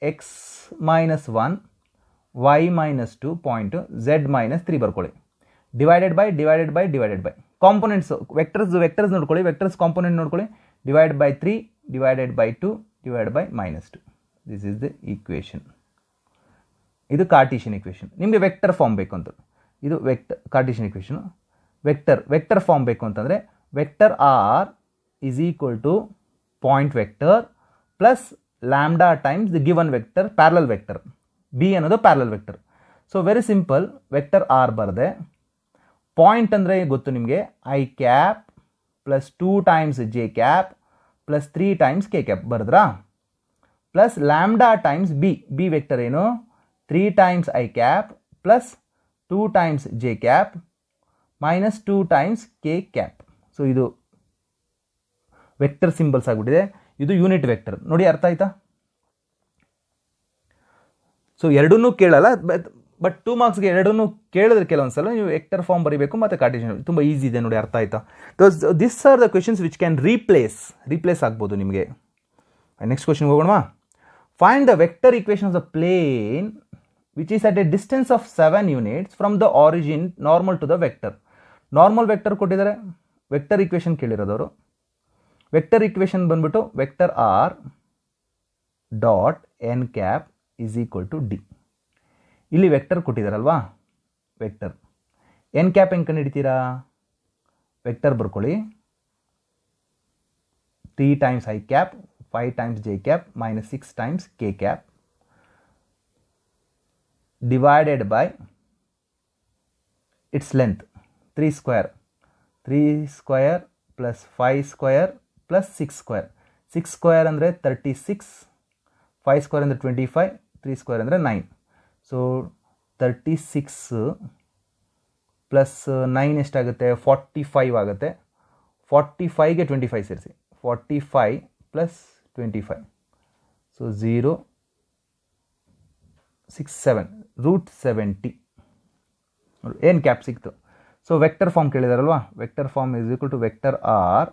x minus 1, y minus 2 point, z minus 3 ಬರ್ಕೊಳ್ಳಿ. ಡಿವೈಡೆಡ್ ಬೈ ಕಾಂಪೊನೆಂಟ್ಸ್ ವೆಕ್ಟರ್ಸ್ ನೋಡ್ಕೊಳ್ಳಿ, ವೆಕ್ಟರ್ಸ್ ಕಾಂಪೊನೆಂಟ್ ನೋಡ್ಕೊಳ್ಳಿ. Divide by 3, divided by 2, divide by -2. This is the equation. ಇದು ಕಾರ್ಟೇಷಿಯನ್ ಇಕ್ವೇಷನ್. ನಿಮಗೆ ವೆಕ್ಟರ್ ಫಾರ್ಮ್ ಬೇಕು ಅಂತ, ಇದು ಕಾರ್ಟೇಷಿಯನ್ ಇಕ್ವೇಷನ್. ವೆಕ್ಟರ್ ಫಾರ್ಮ್ ಬೇಕು ಅಂತಂದರೆ vector r is equal to point vector plus lambda times the given vector, parallel vector. B ಅನ್ನೋದು parallel vector. So very simple, vector r ಬರದೆ, ಪಾಯಿಂಟ್ ಅಂದರೆ ಗೊತ್ತು ನಿಮಗೆ, i cap plus 2 times j cap plus 3 times k cap ಬರೆದ್ರಾ? Plus lambda times b vector ಏನು, 3 times i cap plus 2 times j cap minus 2 times k cap. So ಇದು ವೆಕ್ಟರ್ ಸಿಂಬಲ್ಸ್ ಆಗಿಬಿಟ್ಟಿದೆ. ಇದು ಯೂನಿಟ್ ವೆಕ್ಟರ್. ನೋಡಿ, ಅರ್ಥ ಆಯ್ತಾ? ಸೊ ಎರಡನ್ನೂ ಕೇಳಲ್ಲ, ಬಟ್ 2 ಮಾರ್ಕ್ಸ್ಗೆ ಎರಡನ್ನೂ ಕೇಳಿದ್ರೆ ಕೆಲವೊಂದ್ಸಲ ನೀವು ವೆಕ್ಟರ್ ಫಾರ್ಮ್ ಬರೀಬೇಕು ಮತ್ತು ಕಾರ್ಟೇಷಿಯನ್. ತುಂಬ ಈಸಿ ಇದೆ ನೋಡಿ, ಅರ್ಥ ಆಯ್ತಾ? This are the questions which can replace ಆಗ್ಬೋದು ನಿಮಗೆ. ನೆಕ್ಸ್ಟ್ ಕ್ವೆಶನ್ಗೆ ಹೋಗೋಣ. Find the vector equation of the plane which is at a distance of 7 units from the origin normal to the vector. Normal vector ಕೊಟ್ಟಿದ್ದಾರೆ, ವೆಕ್ಟರ್ ಈಕ್ವೇಷನ್ ಕೇಳಿರೋದವರು. ವೆಕ್ಟರ್ ಈಕ್ವೇಷನ್ ಬಂದ್ಬಿಟ್ಟು vector r dot n cap is equal to d. ಇಲ್ಲಿ ವೆಕ್ಟರ್ ಕೊಟ್ಟಿದ್ದಾರಲ್ವಾ, ವೆಕ್ಟರ್ ಎನ್ ಕ್ಯಾಪ್ ಹೆಂಗೆ ಕಂಡುಹಿಡಿತೀರಾ? ವೆಕ್ಟರ್ ಬರ್ಕೊಳ್ಳಿ, 3 times i cap, 5 times j cap, minus 6 times k cap, divided by its length 3 square plus 5 square plus 6 square. 6 square ಅಂದರೆ 36, 5 ಸ್ಕ್ವೇರ್ ಅಂದರೆ 25, 3 ಸ್ಕ್ವೇರ್ ಅಂದರೆ 9. ಸೊ 36 ಪ್ಲಸ್ 9 ಎಷ್ಟಾಗುತ್ತೆ? 45 ಆಗುತ್ತೆ. 45ಗೆ 25 ಸೇರಿಸಿ, 45 ಪ್ಲಸ್ 25. ಸೊ 0, 6, 7 ರೂಟ್ 70 ಏನು ಕ್ಯಾಪ್ ಸಿಕ್ತು. ಸೊ ವೆಕ್ಟರ್ ಫಾರ್ಮ್ ಕೇಳಿದಾರಲ್ವಾ, vector form is equal to vector r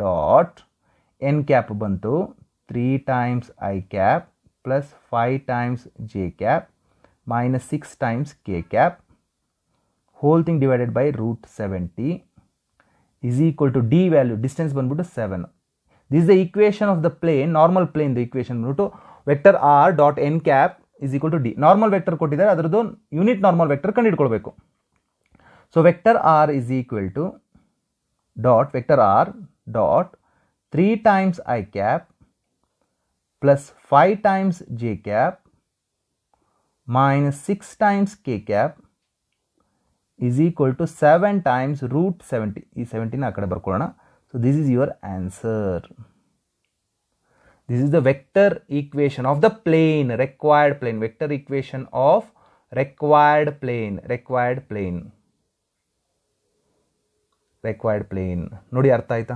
dot n cap ಬಂತು 3 times I cap plus 5 times J cap minus 6 times K cap whole thing divided by root 70 is equal to D value, distance ಬಂದ್ಬಿಟ್ಟು 7. This is the equation of the plane, normal plane, the equation ಬಂದ್ಬಿಟ್ಟು vector R dot n cap is equal to D. Normal vector ಕೊಟ್ಟಿದ್ದಾರೆ, ಅದರದ್ದು ಯೂನಿಟ್ ನಾರ್ಮಲ್ ವೆಕ್ಟರ್ ಕಂಡುಹಿಡ್ಕೊಳ್ಬೇಕು. So vector R is equal to dot vector R dot 3 times I cap plus 5 times J cap minus 6 times K cap is equal to 7 times root 70. ಈ 70 ಆ ಕಡೆ ಬರ್ಕೊಳ್ಳೋಣ. So this is your answer. This is the vector equation of the plane, required plane, vector equation of required plane, required plane. ನೋಡಿ ಅರ್ಥ ಆಯ್ತಾ?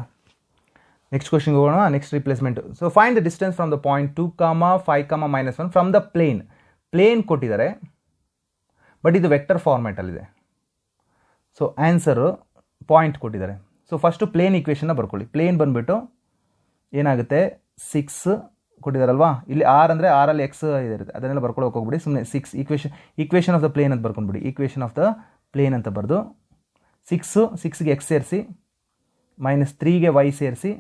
ನೆಕ್ಸ್ಟ್ ಕ್ವಶನ್ಗೆ ಹೋಗೋಣ. Next replacement. So find the distance from the point 2, 5, -1 from the plane ಕೊಟ್ಟಿದ್ದಾರೆ, ಬಟ್ ಇದು ವೆಕ್ಟರ್ ಫಾರ್ಮ್ಯಾಟಲ್ಲಿದೆ. ಸೊ ಆನ್ಸರು ಪಾಯಿಂಟ್ ಕೊಟ್ಟಿದ್ದಾರೆ. ಸೊ ಫಸ್ಟು ಪ್ಲೇನ್ ಈಕ್ವೇಷನ್ನ ಬರ್ಕೊಳ್ಳಿ. ಪ್ಲೇನ್ ಬಂದುಬಿಟ್ಟು ಏನಾಗುತ್ತೆ, 6 ಕೊಟ್ಟಿದ್ದಾರಲ್ವಾ, ಇಲ್ಲಿ ಆರ್ ಅಂದರೆ ಆರಲ್ಲಿ ಎಕ್ಸ್ ಇರುತ್ತೆ, ಅದನ್ನೆಲ್ಲ ಬರ್ಕೊಳ್ಳೋಕೆ ಹೋಗ್ಬಿಡಿ. ಸುಮ್ಮನೆ 6 ಈಕ್ವೇಷನ್ ಆಫ್ ದ ಪ್ಲೇನ್ ಅಂತ ಬರ್ಕೊಂಡ್ಬಿಡಿ. ಈಕ್ವೇಷನ್ ಆಫ್ ದ ಪ್ಲೇನ್ ಅಂತ ಬರೆದು 6ಗೆ ಎಕ್ಸ್ ಸೇರಿಸಿ, -3ಗೆ ವೈ ಸೇರಿಸಿ,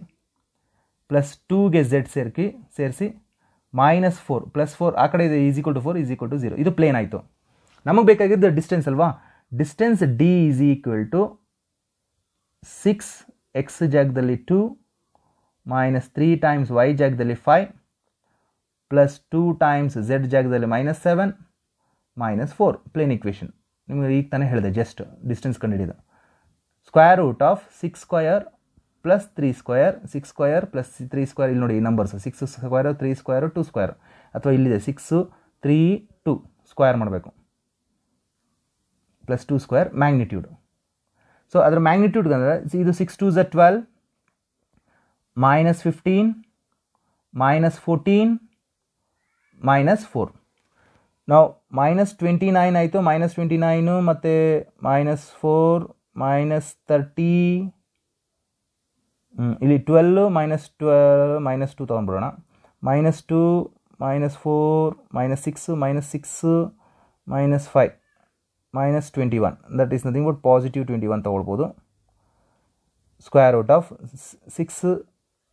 +2ಗೆ ಝೆಡ್ ಸೇರಿಸಿ, -4 +4 ಆ ಕಡೆ ಇದೆ, = 4 = 0. ಇದು ಪ್ಲೇನ್ ಆಯಿತು. ನಮಗೆ ಬೇಕಾಗಿದ್ದು ಡಿಸ್ಟೆನ್ಸ್ ಅಲ್ವಾ. Distance d is equal to 6 x ಜಾಗದಲ್ಲಿ 2 -3 ಟೈಮ್ಸ್ ವೈ ಜಾಗದಲ್ಲಿ 5 +2 ಟೈಮ್ಸ್ ಝೆಡ್ ಜಾಗದಲ್ಲಿ -7 -4 ಪ್ಲೇನ್ ಈಕ್ವೇಷನ್. ನಿಮಗೆ ಈಗ ತಾನೇ ಹೇಳಿದೆ, ಜಸ್ಟ್ ಡಿಸ್ಟೆನ್ಸ್ ಕಂಡುಹಿಡಿದ. Square root of 6 square plus 3 square, 6 square plus 3 square. ಇಲ್ಲಿ ನೋಡಿ ಈ ನಂಬರ್ಸ್ 6 ಸ್ಕ್ವಯರ್ 3 ಸ್ಕ್ವಯರ್ 2 ಸ್ಕ್ವಯರ್, ಅಥವಾ ಇಲ್ಲಿದೆ 6 3 2 ಸ್ಕ್ವಯರ್ ಮಾಡಬೇಕು, +2 ಸ್ಕ್ವಯರ್ ಮ್ಯಾಗ್ನಿಟ್ಯೂಡ್. ಸೊ ಅದರ ಮ್ಯಾಗ್ನಿಟ್ಯೂಡ್ ಅಂದರೆ ಇದು 6 2 = 12 -15 -14 -4. ನಾವು -29 ಆಯಿತು, -29 ಮತ್ತು -4 -30, ಇಲ್ಲಿ 12 -2 ತೊಗೊಂಡ್ಬಿಡೋಣ. -2 -4 -6 -6 -5 -21, ದಟ್ ಈಸ್ ನಥಿಂಗ್ ಬಟ್ +21 ತೊಗೊಳ್ಬೋದು. ಸ್ಕ್ವೇರ್ ರೂಟ್ ಆಫ್ 6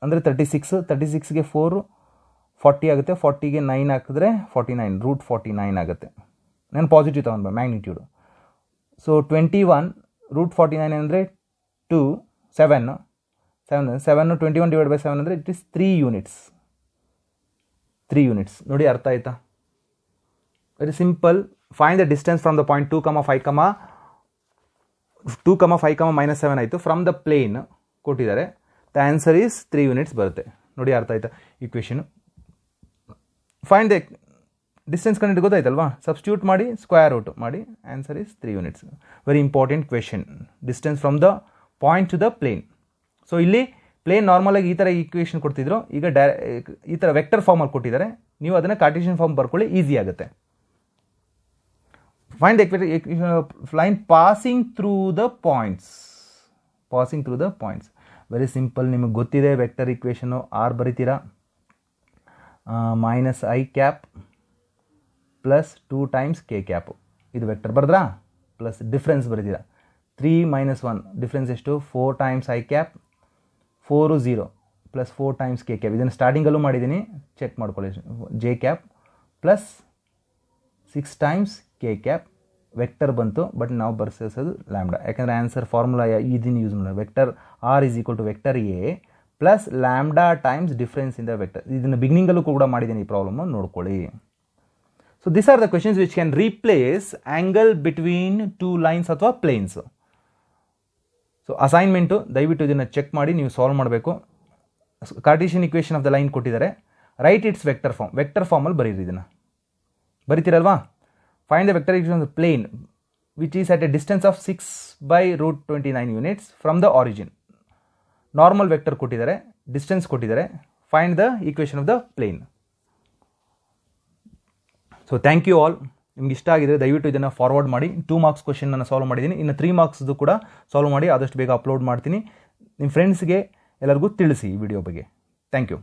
ಅಂದರೆ 36, 36ಗೆ 4 40 ಆಗುತ್ತೆ, 40ಗೆ 9 ಹಾಕಿದ್ರೆ 49, √49 ಆಗುತ್ತೆ. ನಾನು ಪಾಸಿಟಿವ್ ತೊಗೊಂಡ್ಬ ಮ್ಯಾಗ್ನಿಟ್ಯೂಡು. ಸೊ 21 √49 ಅಂದರೆ 2 7 21 ಡಿವೈಡ್ ಬೈ 7 ಅಂದರೆ ಇಟ್ ಈಸ್ 3 ಯೂನಿಟ್ಸ್. ನೋಡಿ ಅರ್ಥ ಆಯ್ತಾ? Very simple. Find the distance from the point 2, 5, -7 ಆಯಿತು. ಫ್ರಮ್ ದ ಪ್ಲೇನ್ ಕೊಟ್ಟಿದ್ದಾರೆ. ದ ಆನ್ಸರ್ ಈಸ್ 3 ಯೂನಿಟ್ಸ್ ಬರುತ್ತೆ. ನೋಡಿ ಅರ್ಥ ಆಯ್ತಾ ಈಕ್ವೇಷನು? ಫೈಂಡ್ ದ ಡಿಸ್ಟೆನ್ಸ್ ಕಂಡು ಗೊತ್ತಾಯ್ತಲ್ವಾ? ಸಬ್ಸ್ಟಿಟ್ಯೂಟ್ ಮಾಡಿ, ಸ್ಕ್ವೇರ್ ರೂಟ್ ಮಾಡಿ, answer is 3 units. Very important question. Distance from the point to the plane. So ಇಲ್ಲಿ ಪ್ಲೇನ್ ನಾರ್ಮಲಾಗಿ ಈ ಥರ ಈಕ್ವೇಷನ್ ಕೊಡ್ತಿದ್ರು, ಈಗ ಈ ಥರ ವೆಕ್ಟರ್ ಫಾರ್ಮಲ್ಲಿ ಕೊಟ್ಟಿದ್ದಾರೆ. ನೀವು ಅದನ್ನು ಕಾರ್ಟೇಷಿಯನ್ ಫಾರ್ಮ್ ಬರ್ಕೊಳ್ಳಿ, ಈಸಿ ಆಗುತ್ತೆ. Find the equation of line passing through the points. Very simple. ನಿಮಗೆ ಗೊತ್ತಿದೆ ವೆಕ್ಟರ್ ಈಕ್ವೇಷನು. ಆರ್ ಬರಿತೀರಾ, -I cap plus 2 times k cap. ಇದು ವೆಕ್ಟರ್ ಬರೆದ್ರಾ, ಪ್ಲಸ್ ಡಿಫ್ರೆನ್ಸ್ ಬರೀತೀರಾ. 3 - 1 ಡಿಫ್ರೆನ್ಸ್ ಎಷ್ಟು? 4 times I cap, 4 0 plus 4 times k cap. ಇದನ್ನು ಸ್ಟಾರ್ಟಿಂಗಲ್ಲೂ ಮಾಡಿದ್ದೀನಿ, ಚೆಕ್ ಮಾಡ್ಕೊಳ್ಳಿ. J cap plus 6 times k cap. Vector ಬಂತು, ಬಟ್ ನಾವು ಬರ್ಸೋದು ಲ್ಯಾಂಬ್ಡಾ, ಯಾಕಂದರೆ ಆನ್ಸರ್ ಫಾರ್ಮುಲಾ ಇದನ್ನು ಯೂಸ್ ಮಾಡೋಣ. Vector r is equal to vector a plus lambda times difference in the vector. ಇದನ್ನು ಬಿಗಿನಿಂಗಲ್ಲೂ ಕೂಡ ಮಾಡಿದ್ದೀನಿ, ಈ ಪ್ರಾಬ್ಲಮ್ ನೋಡ್ಕೊಳ್ಳಿ. So this are the questions which can replace angle between 2 lines ಅಥವಾ ಪ್ಲೇನ್ಸ್. ಸೊ ಅಸೈನ್ಮೆಂಟು ದಯವಿಟ್ಟು ಇದನ್ನು ಚೆಕ್ ಮಾಡಿ ನೀವು ಸಾಲ್ವ್ ಮಾಡಬೇಕು. Cartesian equation of the line ಕೊಟ್ಟಿದ್ದಾರೆ, ರೈಟ್ ಇಟ್ಸ್ ವೆಕ್ಟರ್ ಫಾರ್ಮಲ್ಲಿ ಬರೀರಿ. ಇದನ್ನು ಬರಿತೀರಲ್ವಾ? Find the vector equation of the plane which is at a distance of 6 by √29 units from the origin. Normal vector ಕೊಟ್ಟಿದ್ದಾರೆ, distance ಕೊಟ್ಟಿದ್ದಾರೆ. Find the equation of the plane. So thank you all. ನಿಮ್ಗೆ ಇಷ್ಟ ಆಗಿದ್ರೆ ದಯವಿಟ್ಟು ಇದನ್ನು ಫಾರ್ವರ್ಡ್ ಮಾಡಿ. 2 ಮಾರ್ಕ್ಸ್ ಕ್ವಶನ್ ನಾನು ಸಾಲ್ವ್ ಮಾಡಿದ್ದೀನಿ. ಇನ್ನು 3 ಮಾರ್ಕ್ಸ್ದು ಕೂಡ ಸಾಲ್ವ್ ಮಾಡಿ ಆದಷ್ಟು ಬೇಗ ಅಪ್ಲೋಡ್ ಮಾಡ್ತೀನಿ. ನಿಮ್ಮ ಫ್ರೆಂಡ್ಸ್ಗೆ ಎಲ್ಲರಿಗೂ ತಿಳಿಸಿ ಈ ವಿಡಿಯೋ ಬಗ್ಗೆ. Thank you.